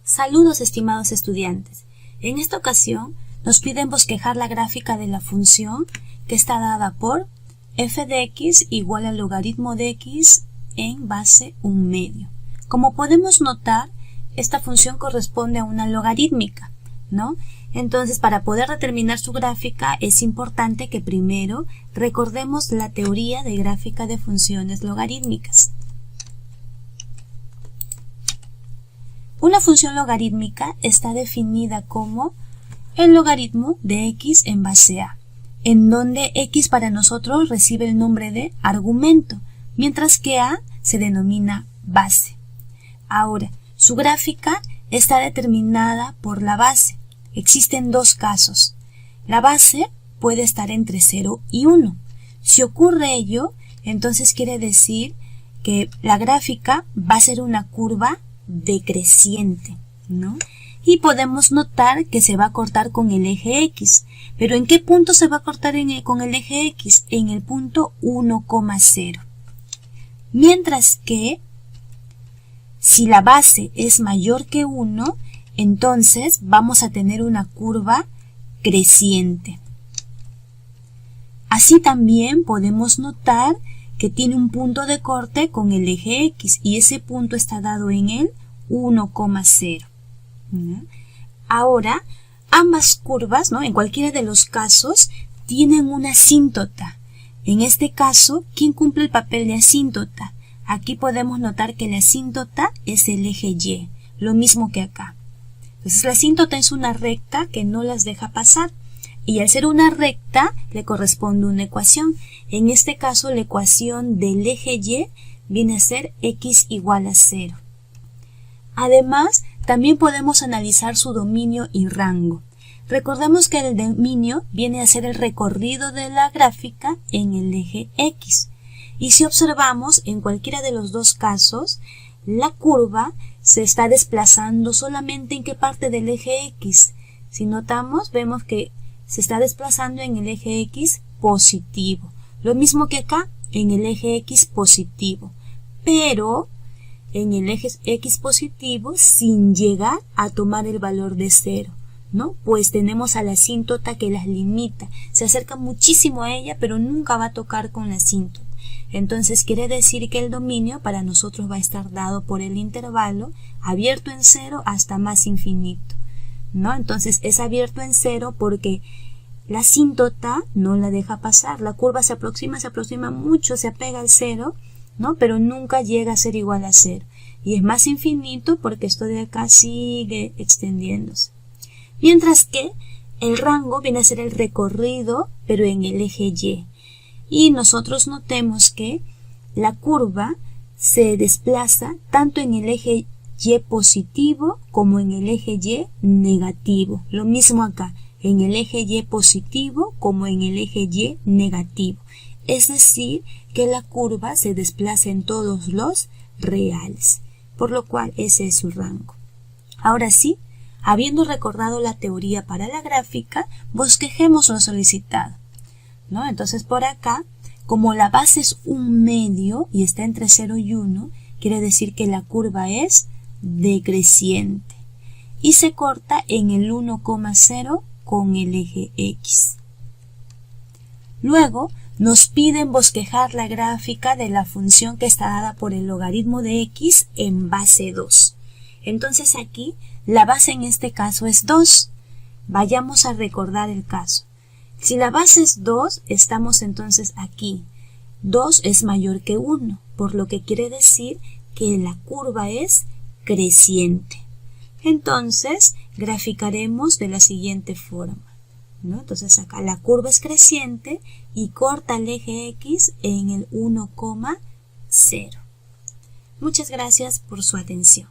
Saludos, estimados estudiantes. En esta ocasión nos piden bosquejar la gráfica de la función que está dada por f de x igual al logaritmo de x en base 1/2. Como podemos notar, esta función corresponde a una logarítmica, ¿no? Entonces, para poder determinar su gráfica es importante que primero recordemos la teoría de gráfica de funciones logarítmicas. Una función logarítmica está definida como el logaritmo de x en base a, en donde x para nosotros recibe el nombre de argumento, mientras que a se denomina base. Ahora, su gráfica está determinada por la base. Existen dos casos. La base puede estar entre 0 y 1. Si ocurre ello, entonces quiere decir que la gráfica va a ser una curva decreciente, ¿no? Y podemos notar que se va a cortar con el eje X. ¿Pero en qué punto se va a cortar con el eje X? En el punto 1,0. Mientras que si la base es mayor que 1, entonces vamos a tener una curva creciente. Así también podemos notar que tiene un punto de corte con el eje X y ese punto está dado en el 1,0. Ahora, ambas curvas, ¿no?, en cualquiera de los casos, tienen una asíntota. En este caso, ¿quién cumple el papel de asíntota? Aquí podemos notar que la asíntota es el eje Y, lo mismo que acá. Entonces, la asíntota es una recta que no las deja pasar. Y al ser una recta, le corresponde una ecuación. En este caso, la ecuación del eje Y viene a ser x igual a 0. Además, también podemos analizar su dominio y rango. Recordemos que el dominio viene a ser el recorrido de la gráfica en el eje X. Y si observamos, en cualquiera de los dos casos, la curva se está desplazando solamente en qué parte del eje X. Si notamos, vemos que se está desplazando en el eje X positivo. Lo mismo que acá, en el eje X positivo. Pero en el eje X positivo sin llegar a tomar el valor de 0, ¿no? Pues tenemos a la asíntota que las limita. Se acerca muchísimo a ella, pero nunca va a tocar con la asíntota. Entonces quiere decir que el dominio para nosotros va a estar dado por el intervalo abierto en 0 hasta más infinito, ¿no? Entonces es abierto en 0 porque la asíntota no la deja pasar. La curva se aproxima mucho, se apega al 0, ¿no? Pero nunca llega a ser igual a 0. Y es más infinito porque esto de acá sigue extendiéndose. Mientras que el rango viene a ser el recorrido, pero en el eje Y. Y nosotros notemos que la curva se desplaza tanto en el eje Y positivo como en el eje Y negativo. Lo mismo acá, en el eje Y positivo como en el eje Y negativo. Es decir, que la curva se desplaza en todos los reales, por lo cual ese es su rango. Ahora sí, habiendo recordado la teoría para la gráfica, bosquejemos lo solicitado, ¿no? Entonces por acá, como la base es 1/2 y está entre 0 y 1, quiere decir que la curva es decreciente y se corta en el 1,0 con el eje X. Luego nos piden bosquejar la gráfica de la función que está dada por el logaritmo de x en base 2. Entonces aquí la base en este caso es 2. Vayamos a recordar el caso. Si la base es 2, estamos entonces aquí. 2 es mayor que 1, por lo que quiere decir que la curva es creciente. Entonces graficaremos de la siguiente forma, ¿no? Entonces acá la curva es creciente y corta el eje X en el 1,0. Muchas gracias por su atención.